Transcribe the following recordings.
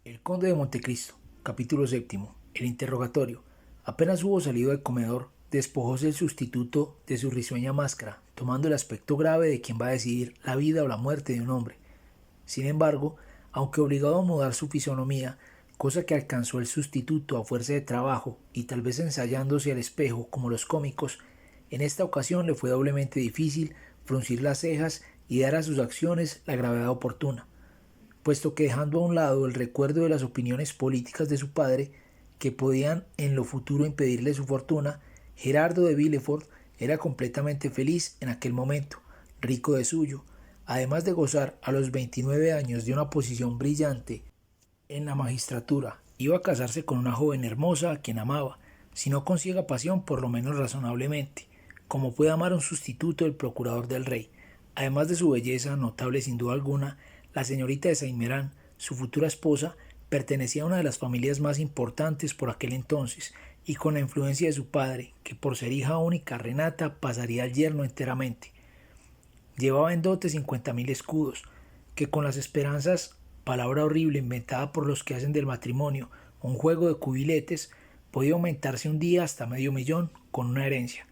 El conde de Montecristo, capítulo séptimo. El interrogatorio. Apenas hubo salido del comedor, despojóse el sustituto de su risueña máscara, tomando el aspecto grave de quien va a decidir la vida o la muerte de un hombre. Sin embargo, aunque obligado a mudar su fisonomía, cosa que alcanzó el sustituto a fuerza de trabajo y tal vez ensayándose al espejo como los cómicos, en esta ocasión le fue doblemente difícil fruncir las cejas y dar a sus acciones la gravedad oportuna, puesto que dejando a un lado el recuerdo de las opiniones políticas de su padre, que podían en lo futuro impedirle su fortuna, Gerardo de Villefort era completamente feliz en aquel momento, rico de suyo, además de gozar a los 29 años de una posición brillante en la magistratura. Iba a casarse con una joven hermosa a quien amaba, si no con ciega pasión, por lo menos razonablemente, como puede amar un sustituto del procurador del rey. Además de su belleza, notable sin duda alguna, la señorita de Saint-Méran, su futura esposa, pertenecía a una de las familias más importantes por aquel entonces, y con la influencia de su padre, que por ser hija única Renata pasaría al yerno enteramente. Llevaba en dote 50.000 escudos, que con las esperanzas, palabra horrible inventada por los que hacen del matrimonio un juego de cubiletes, podía aumentarse un día hasta 500.000 con una herencia.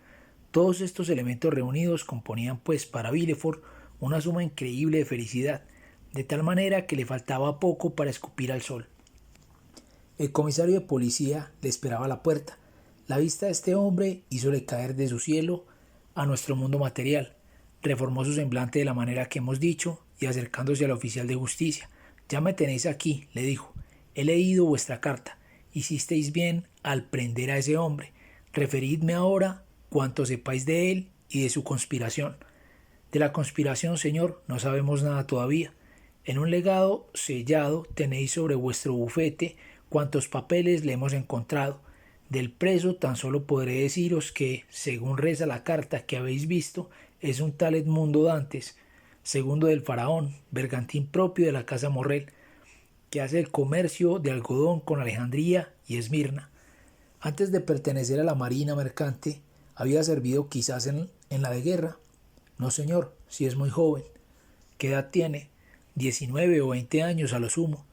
Todos estos elementos reunidos componían pues para Villefort una suma increíble de felicidad, de tal manera que le faltaba poco para escupir al sol. El comisario de policía le esperaba a la puerta. La vista de este hombre hízole caer de su cielo a nuestro mundo material. Reformó su semblante de la manera que hemos dicho y acercándose al oficial de justicia. «Ya me tenéis aquí», le dijo. «He leído vuestra carta. Hicisteis bien al prender a ese hombre. Referidme ahora cuanto sepáis de él y de su conspiración». «De la conspiración, señor, no sabemos nada todavía. En un legado sellado tenéis sobre vuestro bufete cuantos papeles le hemos encontrado. Del preso tan solo podré deciros que, según reza la carta que habéis visto, es un tal Edmundo Dantes, segundo del faraón, bergantín propio de la casa Morrel, que hace el comercio de algodón con Alejandría y Esmirna. Antes de pertenecer a la marina mercante, había servido quizás en la de guerra. No, señor, si es muy joven. ¿Qué edad tiene? 19 o 20 años a lo sumo.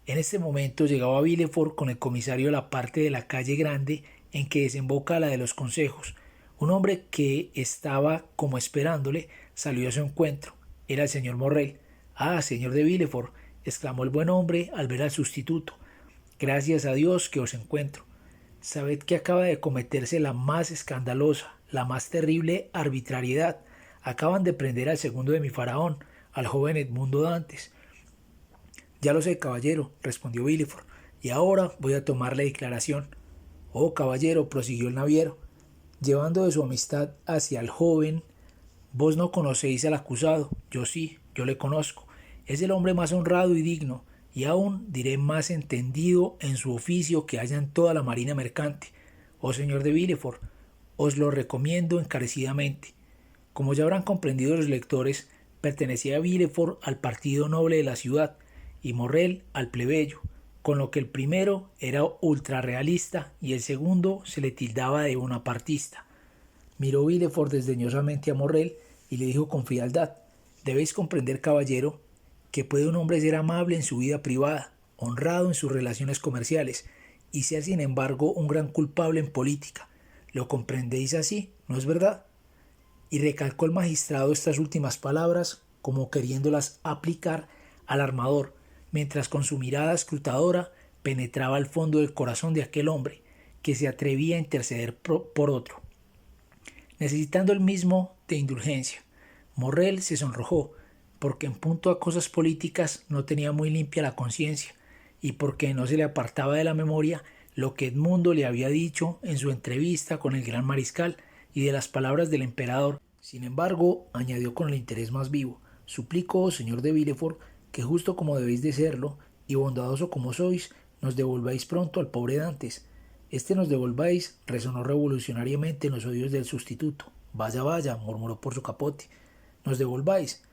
En este momento llegaba Villefort con el comisario a la parte de la calle grande en que desemboca la de los consejos. Un hombre que estaba como esperándole salió a su encuentro. Era el señor Morrel. «Ah, señor de Villefort», exclamó el buen hombre al ver al sustituto. «Gracias a Dios que os encuentro. Sabed que acaba de cometerse la más escandalosa, la más terrible arbitrariedad. Acaban de prender al segundo de mi faraón, al joven Edmundo Dantes». «Ya lo sé, caballero», respondió Villefort, «y ahora voy a tomarle declaración». «Oh, caballero», prosiguió el naviero, llevando de su amistad hacia el joven, «vos no conocéis al acusado, yo sí, yo le conozco. Es el hombre más honrado y digno, y aún diré más entendido en su oficio que haya en toda la marina mercante. Oh, señor de Villefort, os lo recomiendo encarecidamente». Como ya habrán comprendido los lectores, pertenecía Villefort al partido noble de la ciudad y Morrel al plebeyo, con lo que el primero era ultrarrealista y el segundo se le tildaba de bonapartista. Miró Villefort desdeñosamente a Morrel y le dijo con frialdad: «Debéis comprender, caballero, que puede un hombre ser amable en su vida privada, honrado en sus relaciones comerciales, y ser sin embargo un gran culpable en política. ¿Lo comprendéis así, no es verdad?». Y recalcó el magistrado estas últimas palabras como queriéndolas aplicar al armador, mientras con su mirada escrutadora penetraba al fondo del corazón de aquel hombre, que se atrevía a interceder por otro, necesitando el mismo de indulgencia. Morrel se sonrojó, porque en punto a cosas políticas no tenía muy limpia la conciencia, y porque no se le apartaba de la memoria lo que Edmundo le había dicho en su entrevista con el gran mariscal y de las palabras del emperador. Sin embargo, añadió con el interés más vivo: «Suplico, señor de Villefort, que justo como debéis de serlo, y bondadoso como sois, nos devolváis pronto al pobre Dantes». «Este nos devolváis», resonó revolucionariamente en los oídos del sustituto. «Vaya, vaya», murmuró por su capote. «Nos devolváis.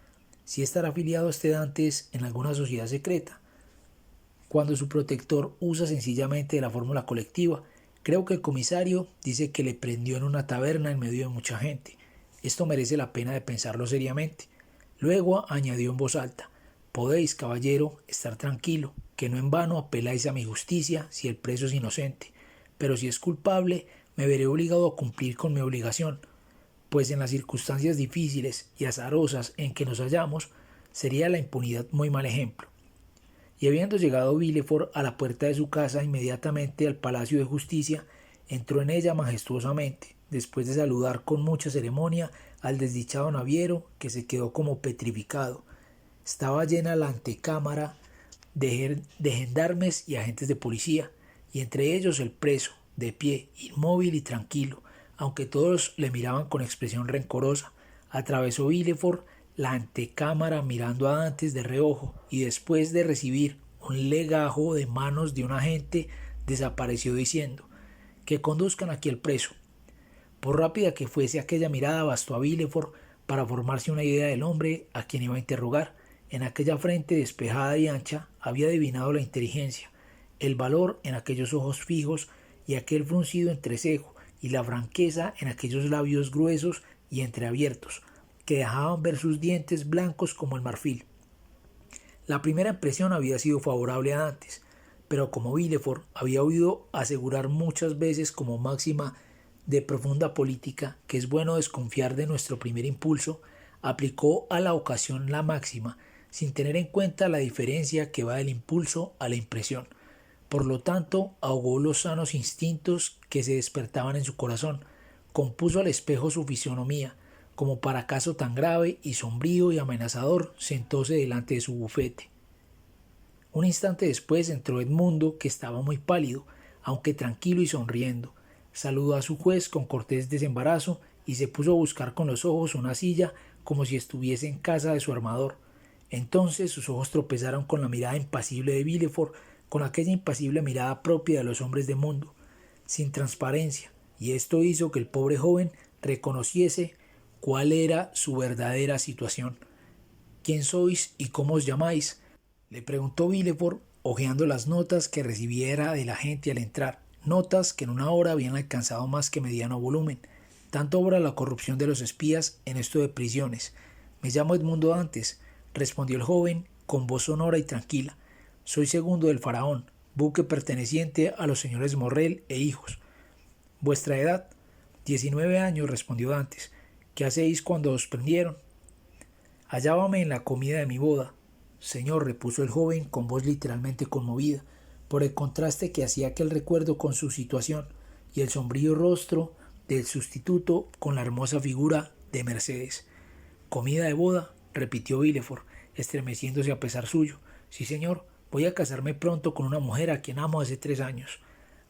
Si estará afiliado este Dantes en alguna sociedad secreta, cuando su protector usa sencillamente de la fórmula colectiva. Creo que el comisario dice que le prendió en una taberna en medio de mucha gente. Esto merece la pena de pensarlo seriamente». Luego añadió en voz alta: «Podéis, caballero, estar tranquilo. que no en vano apeláis a mi justicia si el preso es inocente, pero si es culpable, me veré obligado a cumplir con mi obligación, pues en las circunstancias difíciles y azarosas en que nos hallamos, sería la impunidad muy mal ejemplo. Y habiendo llegado Villefort a la puerta de su casa, inmediatamente al Palacio de Justicia, entró en ella majestuosamente, después de saludar con mucha ceremonia al desdichado naviero, que se quedó como petrificado. Estaba llena la antecámara de gendarmes y agentes de policía, y entre ellos el preso, de pie, inmóvil y tranquilo, aunque todos le miraban con expresión rencorosa. Atravesó Villefort la antecámara mirando a Dantes de reojo, y después de recibir un legajo de manos de un agente, desapareció diciendo: «Que conduzcan aquí al preso». Por rápida que fuese aquella mirada, bastó a Villefort para formarse una idea del hombre a quien iba a interrogar. En aquella frente despejada y ancha había adivinado la inteligencia, el valor en aquellos ojos fijos y aquel fruncido entrecejo, y la franqueza en aquellos labios gruesos y entreabiertos, que dejaban ver sus dientes blancos como el marfil. La primera impresión había sido favorable a Dantes, pero como Villefort había oído asegurar muchas veces como máxima de profunda política que es bueno desconfiar de nuestro primer impulso, aplicó a la ocasión la máxima, sin tener en cuenta la diferencia que va del impulso a la impresión. Por lo tanto, ahogó los sanos instintos que se despertaban en su corazón, compuso al espejo su fisonomía, como para caso tan grave y sombrío y amenazador, sentóse delante de su bufete. Un instante después entró Edmundo, que estaba muy pálido, aunque tranquilo y sonriendo. Saludó a su juez con cortés desembarazo y se puso a buscar con los ojos una silla como si estuviese en casa de su armador. Entonces sus ojos tropezaron con la mirada impasible de Villefort, con aquella impasible mirada propia de los hombres de mundo, sin transparencia, y esto hizo que el pobre joven reconociese cuál era su verdadera situación. «¿Quién sois y cómo os llamáis?», le preguntó Villefort, hojeando las notas que recibiera de la gente al entrar, notas que en una hora habían alcanzado más que mediano volumen. Tanto obra la corrupción de los espías en esto de prisiones. «Me llamo Edmundo Dantes», respondió el joven con voz sonora y tranquila. «Soy segundo del Faraón, buque perteneciente a los señores Morrel e hijos». «¿Vuestra edad?». «19 años», respondió Dantes. «¿Qué hacéis cuando os prendieron?». «Hallábame en la comida de mi boda». «Señor», repuso el joven con voz literalmente conmovida, por el contraste que hacía aquel recuerdo con su situación, y el sombrío rostro del sustituto con la hermosa figura de Mercedes. «¿Comida de boda?», repitió Villefort, estremeciéndose a pesar suyo. «Sí, señor, voy a casarme pronto con una mujer a quien amo hace 3 años».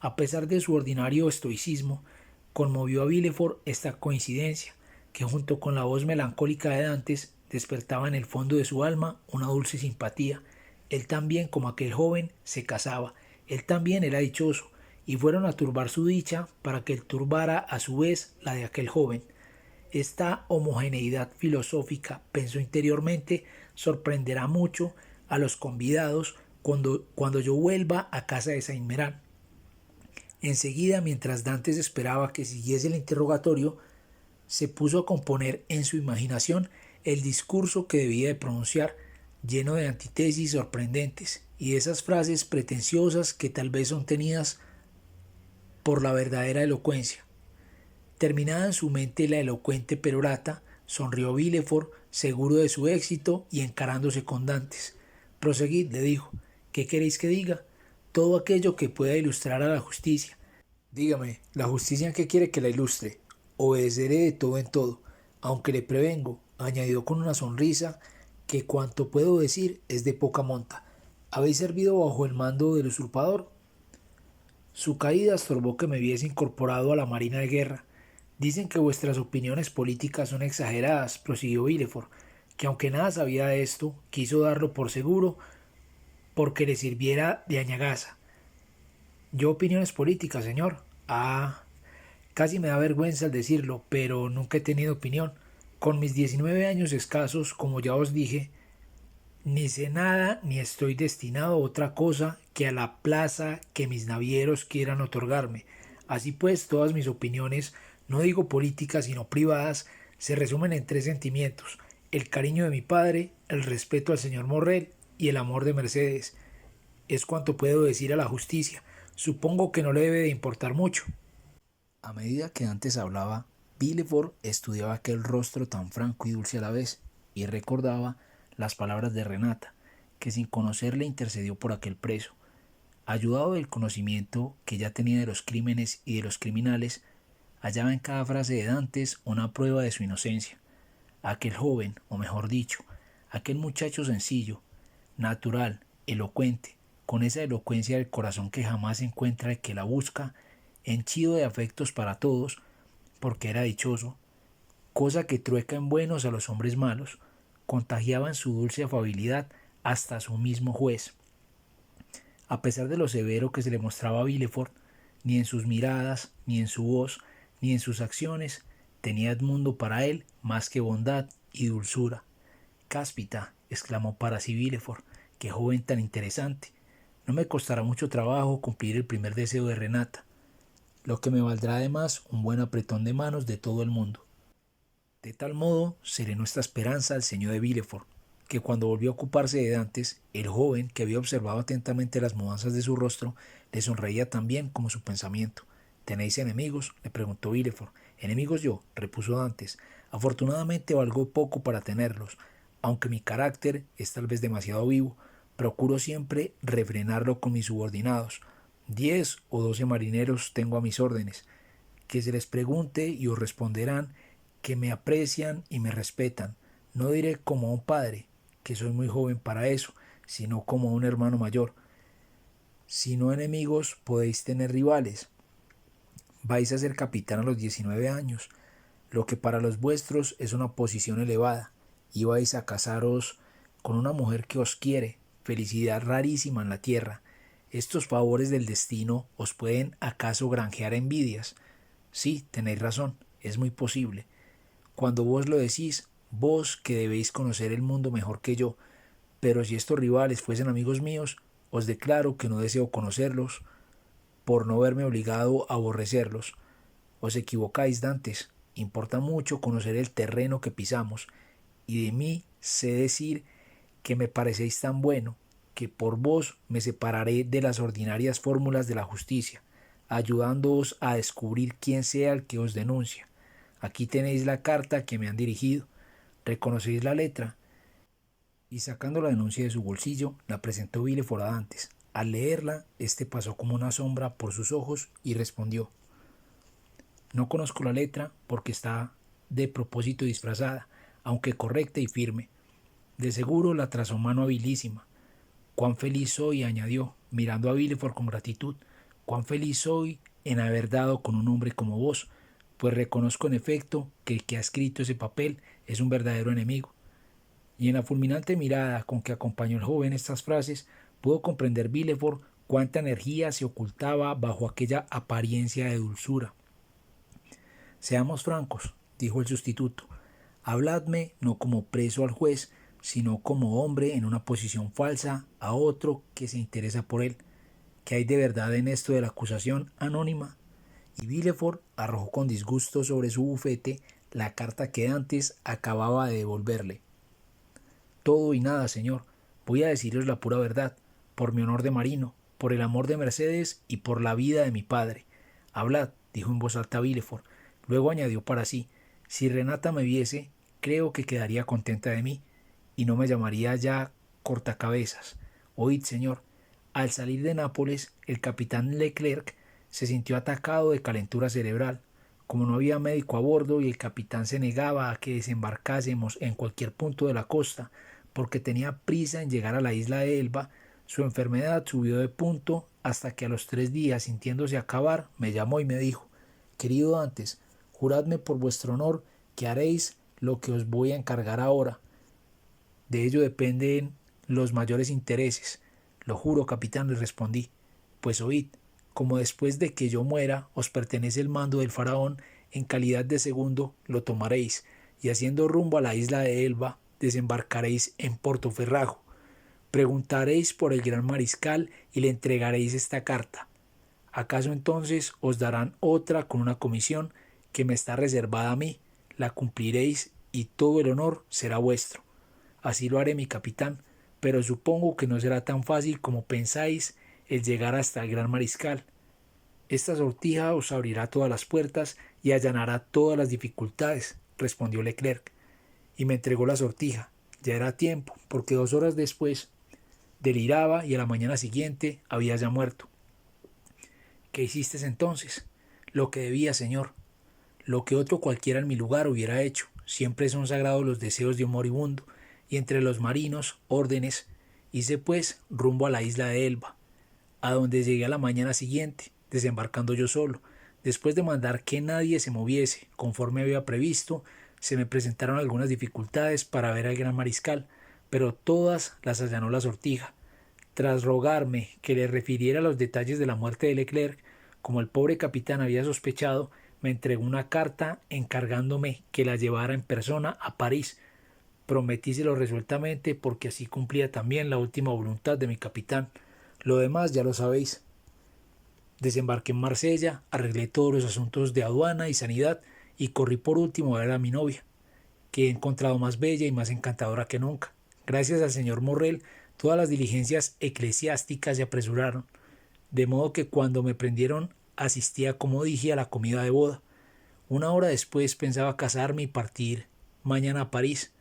A pesar de su ordinario estoicismo, conmovió a Villefort esta coincidencia, que junto con la voz melancólica de Dantes despertaba en el fondo de su alma una dulce simpatía. Él también, como aquel joven, se casaba, él también era dichoso, y fueron a turbar su dicha para que él turbara a su vez la de aquel joven. Esta homogeneidad filosófica, pensó interiormente, sorprenderá mucho a los convidados cuando yo vuelva a casa de Saint-Méran. Enseguida, mientras Dantes esperaba que siguiese el interrogatorio, se puso a componer en su imaginación el discurso que debía de pronunciar, lleno de antítesis sorprendentes y de esas frases pretenciosas que tal vez son tenidas por la verdadera elocuencia. Terminada en su mente la elocuente perorata, sonrió Villefort, seguro de su éxito y encarándose con Dantes. «Proseguid», le dijo. «¿Qué queréis que diga?». «Todo aquello que pueda ilustrar a la justicia». «Dígame, ¿la justicia en qué quiere que la ilustre?». «Obedeceré de todo en todo, aunque le prevengo», añadió con una sonrisa, «que cuanto puedo decir es de poca monta. ¿Habéis servido bajo el mando del usurpador?». «Su caída estorbó que me viese incorporado a la marina de guerra». «Dicen que vuestras opiniones políticas son exageradas», prosiguió Villefort, que aunque nada sabía de esto, quiso darlo por seguro porque le sirviera de añagaza. «¿Yo opiniones políticas, señor?». «Ah, casi me da vergüenza al decirlo, pero nunca he tenido opinión. Con mis 19 años escasos, como ya os dije, ni sé nada ni estoy destinado a otra cosa que a la plaza que mis navieros quieran otorgarme. Así pues, todas mis opiniones, no digo políticas sino privadas, se resumen en 3 sentimientos: el cariño de mi padre, el respeto al señor Morrel y el amor de Mercedes. Es cuanto puedo decir a la justicia. Supongo que no le debe de importar mucho. A medida que antes hablaba, Villefort estudiaba aquel rostro tan franco y dulce a la vez, y recordaba las palabras de Renata, que sin conocerle intercedió por aquel preso. Ayudado del conocimiento que ya tenía de los crímenes y de los criminales, hallaba en cada frase de Dantes una prueba de su inocencia. Aquel joven, o mejor dicho, aquel muchacho sencillo, natural, elocuente, con esa elocuencia del corazón que jamás encuentra el que la busca, henchido de afectos para todos, porque era dichoso, cosa que trueca en buenos a los hombres malos, contagiaba en su dulce afabilidad hasta a su mismo juez. A pesar de lo severo que se le mostraba a Villefort, ni en sus miradas, ni en su voz, ni en sus acciones, tenía Edmundo para él más que bondad y dulzura. Cáspita, exclamó para sí Villefort, qué joven tan interesante. No me costará mucho trabajo cumplir el primer deseo de Renata, lo que me valdrá además un buen apretón de manos de todo el mundo. De tal modo serenó esta esperanza al señor de Villefort, que cuando volvió a ocuparse de Dantes, el joven, que había observado atentamente las mudanzas de su rostro, le sonreía tan bien como su pensamiento. ¿Tenéis enemigos?, le preguntó Villefort. Enemigos yo, repuso Dantes. Afortunadamente valgo poco para tenerlos. Aunque mi carácter es tal vez demasiado vivo, procuro siempre refrenarlo con mis subordinados. 10 o 12 marineros tengo a mis órdenes. Que se les pregunte y os responderán que me aprecian y me respetan. No diré como a un padre, que soy muy joven para eso, sino como a un hermano mayor. Si no enemigos, podéis tener rivales. Vais a ser capitán a los 19 años, lo que para los vuestros es una posición elevada, y vais a casaros con una mujer que os quiere, felicidad rarísima en la tierra. Estos favores del destino os pueden acaso granjear envidias. Sí, tenéis razón, es muy posible. Cuando vos lo decís, vos que debéis conocer el mundo mejor que yo, pero si estos rivales fuesen amigos míos, os declaro que no deseo conocerlos por no verme obligado a aborrecerlos. Os equivocáis, Dantes. Importa mucho conocer el terreno que pisamos, y de mí sé decir que me parecéis tan bueno, que por vos me separaré de las ordinarias fórmulas de la justicia, ayudándoos a descubrir quién sea el que os denuncia. Aquí tenéis la carta que me han dirigido. ¿Reconocéis la letra? Y sacando la denuncia de su bolsillo, la presentó Villefort a Dantes. Al leerla, este pasó como una sombra por sus ojos y respondió: no conozco la letra porque está de propósito disfrazada, aunque correcta y firme. De seguro la trazó mano habilísima. Cuán feliz soy, añadió, mirando a Villefort con gratitud, cuán feliz soy en haber dado con un hombre como vos, pues reconozco en efecto que el que ha escrito ese papel es un verdadero enemigo. Y en la fulminante mirada con que acompañó el joven estas frases, pudo comprender Villefort cuánta energía se ocultaba bajo aquella apariencia de dulzura. Seamos francos, dijo el sustituto. Habladme no como preso al juez, sino como hombre en una posición falsa a otro que se interesa por él. ¿Qué hay de verdad en esto de la acusación anónima? Y Villefort arrojó con disgusto sobre su bufete la carta que antes acababa de devolverle. Todo y nada, señor. Voy a deciros la pura verdad, por mi honor de marino, por el amor de Mercedes y por la vida de mi padre. Hablad, dijo en voz alta Villefort. Luego añadió para sí: si Renata me viese, creo que quedaría contenta de mí, y no me llamaría ya cortacabezas. Oíd, señor, al salir de Nápoles, el capitán Leclerc se sintió atacado de calentura cerebral. Como no había médico a bordo y el capitán se negaba a que desembarcásemos en cualquier punto de la costa, porque tenía prisa en llegar a la isla de Elba, su enfermedad subió de punto hasta que a los 3 días, sintiéndose acabar, me llamó y me dijo: querido Dantes, juradme por vuestro honor que haréis lo que os voy a encargar ahora. De ello dependen los mayores intereses. Lo juro, capitán, le respondí. Pues oíd, como después de que yo muera os pertenece el mando del faraón, en calidad de segundo lo tomaréis, y haciendo rumbo a la isla de Elba, desembarcaréis en Portoferrajo. Preguntaréis por el gran mariscal y le entregaréis esta carta. ¿Acaso entonces os darán otra con una comisión que me está reservada a mí? La cumpliréis y todo el honor será vuestro. Así lo haré, mi capitán, pero supongo que no será tan fácil como pensáis el llegar hasta el gran mariscal. Esta sortija os abrirá todas las puertas y allanará todas las dificultades, respondió Leclerc, y me entregó la sortija. Ya era tiempo, porque 2 horas después deliraba y a la mañana siguiente había ya muerto. ¿Qué hiciste entonces? Lo que debía, señor. Lo que otro cualquiera en mi lugar hubiera hecho. Siempre son sagrados los deseos de un moribundo, y entre los marinos, órdenes. Hice pues rumbo a la isla de Elba, a donde llegué a la mañana siguiente, desembarcando yo solo. Después de mandar que nadie se moviese, conforme había previsto, se me presentaron algunas dificultades para ver al gran mariscal, pero todas las allanó la sortija. Tras rogarme que le refiriera los detalles de la muerte de Leclerc, como el pobre capitán había sospechado, me entregó una carta encargándome que la llevara en persona a París. Prometíselo resueltamente porque así cumplía también la última voluntad de mi capitán. Lo demás ya lo sabéis. Desembarqué en Marsella, arreglé todos los asuntos de aduana y sanidad y corrí por último a ver a mi novia, que he encontrado más bella y más encantadora que nunca. Gracias al señor Morrel, todas las diligencias eclesiásticas se apresuraron, de modo que cuando me prendieron asistía, como dije, a la comida de boda. 1 hora después pensaba casarme y partir mañana a París,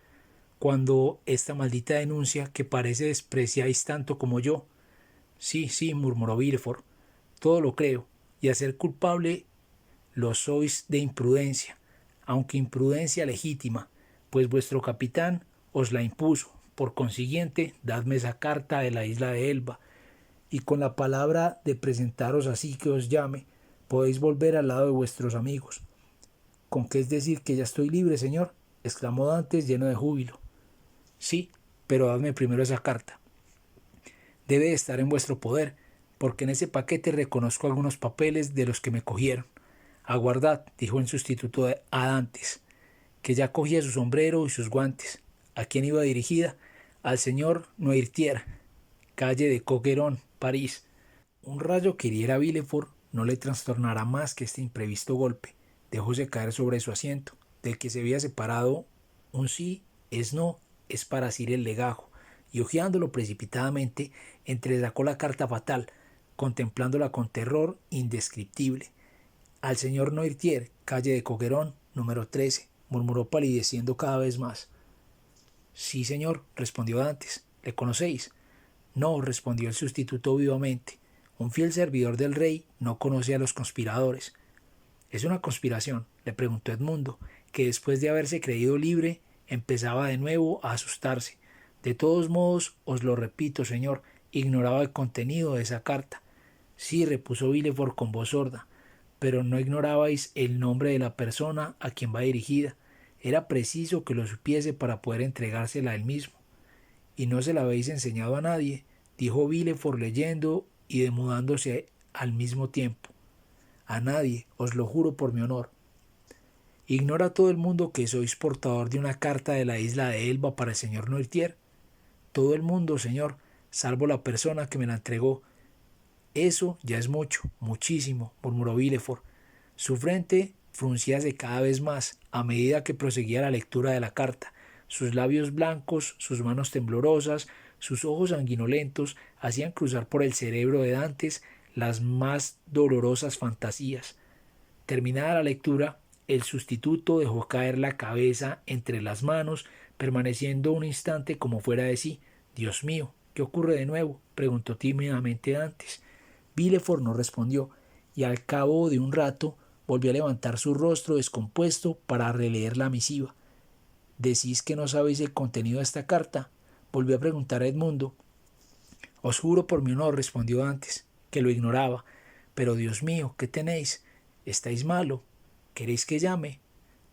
cuando esta maldita denuncia que parece despreciáis tanto como yo. Sí, sí, murmuró Villefort, todo lo creo, y a ser culpable lo sois de imprudencia, aunque imprudencia legítima, pues vuestro capitán os la impuso. Por consiguiente, dadme esa carta de la isla de Elba, y con la palabra de presentaros así que os llame, podéis volver al lado de vuestros amigos. ¿Con qué es decir que ya estoy libre, señor?, exclamó Dantes lleno de júbilo. Sí, pero dadme primero esa carta. Debe estar en vuestro poder, porque en ese paquete reconozco algunos papeles de los que me cogieron. Aguardad, dijo el sustituto a Dantes, que ya cogía su sombrero y sus guantes. ¿A quién iba dirigida? Al señor Noirtier, calle de Coquerón, París. Un rayo que hiriera a Villefort no le trastornará más que este imprevisto golpe. Dejóse caer sobre su asiento, del que se había separado un sí es no, es para Sir el legajo, y hojeándolo precipitadamente, entresacó la carta fatal, contemplándola con terror indescriptible. Al señor Noirtier, calle de Coquerón, número 13, murmuró palideciendo cada vez más. Sí, señor, respondió Dantes. ¿Le conocéis? No, respondió el sustituto vivamente. Un fiel servidor del rey no conoce a los conspiradores. ¿Es una conspiración?, le preguntó Edmundo, que después de haberse creído libre, empezaba de nuevo a asustarse. De todos modos, os lo repito, señor, ignoraba el contenido de esa carta. Sí, repuso Villefort con voz sorda, pero no ignorabais el nombre de la persona a quien va dirigida. Era preciso que lo supiese para poder entregársela a él mismo. ¿Y no se la habéis enseñado a nadie?, dijo Villefort leyendo y demudándose al mismo tiempo. A nadie, os lo juro por mi honor. ¿Ignora todo el mundo que sois portador de una carta de la isla de Elba para el señor Noirtier? Todo el mundo, señor, salvo la persona que me la entregó. Eso ya es mucho, muchísimo, murmuró Villefort. Su frente fruncíase cada vez más a medida que proseguía la lectura de la carta. Sus labios blancos, sus manos temblorosas, sus ojos sanguinolentos hacían cruzar por el cerebro de Dantes las más dolorosas fantasías. Terminada la lectura, el sustituto dejó caer la cabeza entre las manos, permaneciendo un instante como fuera de sí. «Dios mío, ¿qué ocurre de nuevo?», preguntó tímidamente Dantes. Villefort no respondió, y al cabo de un rato volvió a levantar su rostro descompuesto para releer la misiva. «¿Decís que no sabéis el contenido de esta carta?», volvió a preguntar a Edmundo. «Os juro por mi honor», respondió Dantes, «que lo ignoraba. Pero, Dios mío, ¿qué tenéis? ¿Estáis malo? ¿Queréis que llame?»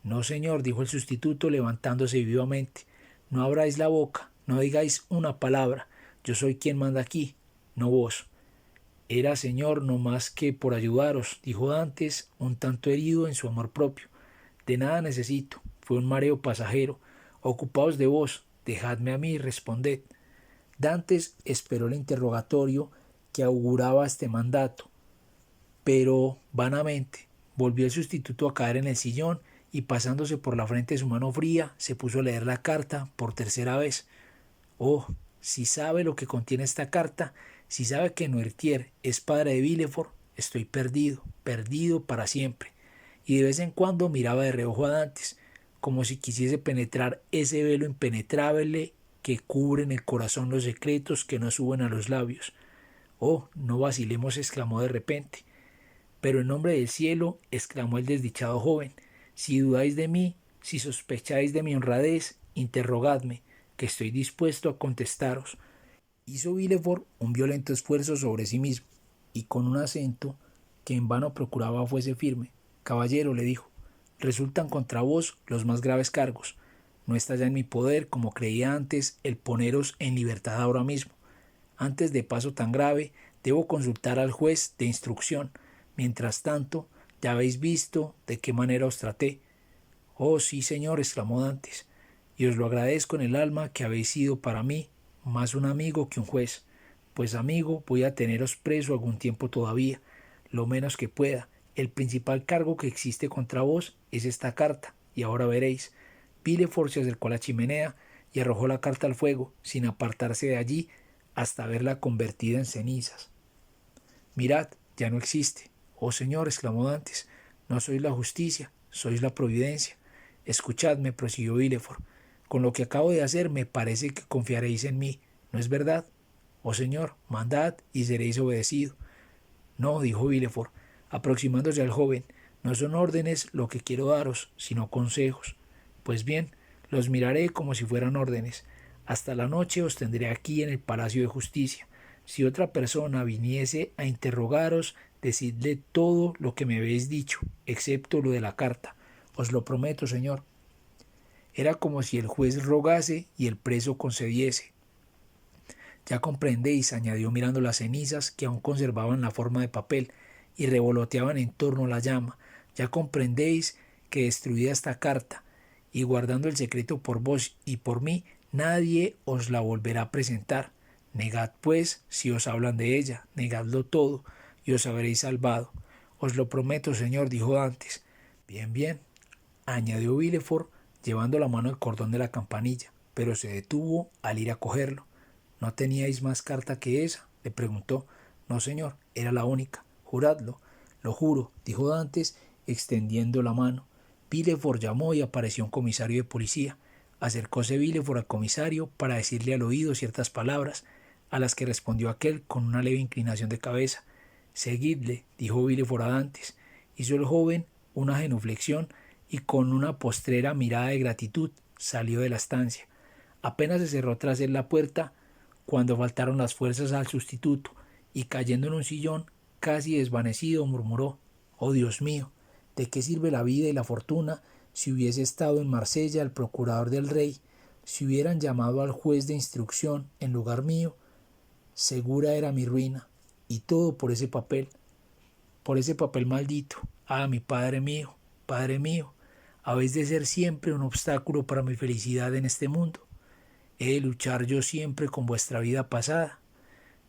«No, señor», dijo el sustituto levantándose vivamente. «No abráis la boca, no digáis una palabra. Yo soy quien manda aquí, no vos». «Era, señor, no más que por ayudaros», dijo Dantes, un tanto herido en su amor propio. «De nada necesito, fue un mareo pasajero. Ocupaos de vos, dejadme a mí, responded». Dantes esperó el interrogatorio que auguraba este mandato, pero vanamente. Volvió el sustituto a caer en el sillón y, pasándose por la frente su mano fría, se puso a leer la carta por tercera vez. «Oh, si sabe lo que contiene esta carta, si sabe que Noirtier es padre de Villefort, estoy perdido, perdido para siempre. Y de vez en cuando miraba de reojo a Dantes, como si quisiese penetrar ese velo impenetrable que cubre en el corazón los secretos que no suben a los labios. «Oh, no vacilemos», exclamó de repente. «Pero en nombre del cielo», exclamó el desdichado joven, «si dudáis de mí, si sospecháis de mi honradez, interrogadme, que estoy dispuesto a contestaros». Hizo Villefort un violento esfuerzo sobre sí mismo, y con un acento que en vano procuraba fuese firme. «Caballero», le dijo, «resultan contra vos los más graves cargos. No está ya en mi poder, como creía antes, el poneros en libertad ahora mismo. Antes de paso tan grave, debo consultar al juez de instrucción. Mientras tanto, ya habéis visto de qué manera os traté». «Oh, sí, señor», exclamó Dantes, «y os lo agradezco en el alma, que habéis sido para mí más un amigo que un juez. Pues amigo, voy a teneros preso algún tiempo todavía, lo menos que pueda. El principal cargo que existe contra vos es esta carta, y ahora veréis». Villefort se acercó a la chimenea y arrojó la carta al fuego, sin apartarse de allí hasta verla convertida en cenizas. «Mirad, ya no existe». «Oh, señor», exclamó Dantes, «no sois la justicia, sois la providencia». «Escuchadme», prosiguió Villefort, «con lo que acabo de hacer me parece que confiaréis en mí, ¿no es verdad?». «Oh, señor, mandad y seréis obedecido». «No», dijo Villefort, aproximándose al joven, «no son órdenes lo que quiero daros, sino consejos». «Pues bien, los miraré como si fueran órdenes. Hasta la noche os tendré aquí en el Palacio de Justicia. Si otra persona viniese a interrogaros, decidle todo lo que me habéis dicho, excepto lo de la carta. Os lo prometo, señor». Era como si el juez rogase y el preso concediese. «Ya comprendéis», añadió mirando las cenizas que aún conservaban la forma de papel y revoloteaban en torno a la llama, «ya comprendéis que destruida esta carta y guardando el secreto por vos y por mí, nadie os la volverá a presentar. Negad pues, si os hablan de ella, negadlo todo, y os habréis salvado». «Os lo prometo, señor», dijo Dantes. «Bien, bien», añadió Villefort, llevando la mano al cordón de la campanilla, pero se detuvo al ir a cogerlo. «¿No teníais más carta que esa?», le preguntó. «No, señor, era la única». «Juradlo». «Lo juro», dijo Dantes, extendiendo la mano. Villefort llamó y apareció un comisario de policía. Acercóse Villefort al comisario para decirle al oído ciertas palabras, a las que respondió aquel con una leve inclinación de cabeza. «Seguidle», dijo Villefort a Dantes. Hizo el joven una genuflexión y con una postrera mirada de gratitud salió de la estancia. Apenas se cerró tras él la puerta, cuando faltaron las fuerzas al sustituto, y cayendo en un sillón, casi desvanecido, murmuró: «Oh, Dios mío, ¿de qué sirve la vida y la fortuna si hubiese estado en Marsella el procurador del rey, si hubieran llamado al juez de instrucción en lugar mío? Segura era mi ruina, y todo por ese papel maldito. Ah, mi padre mío, habéis de ser siempre un obstáculo para mi felicidad en este mundo. He de luchar yo siempre con vuestra vida pasada».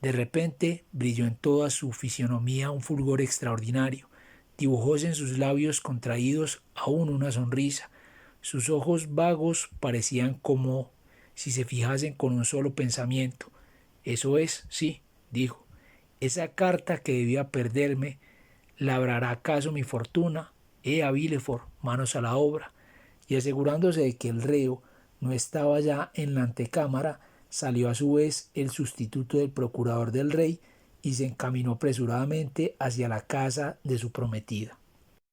De repente brilló en toda su fisionomía un fulgor extraordinario. Dibujóse en sus labios contraídos aún una sonrisa. Sus ojos vagos parecían como si se fijasen con un solo pensamiento. «Eso es, sí», dijo, «esa carta que debía perderme, ¿labrará acaso mi fortuna? A Villefort, manos a la obra». Y asegurándose de que el reo no estaba ya en la antecámara, salió a su vez el sustituto del procurador del rey y se encaminó apresuradamente hacia la casa de su prometida.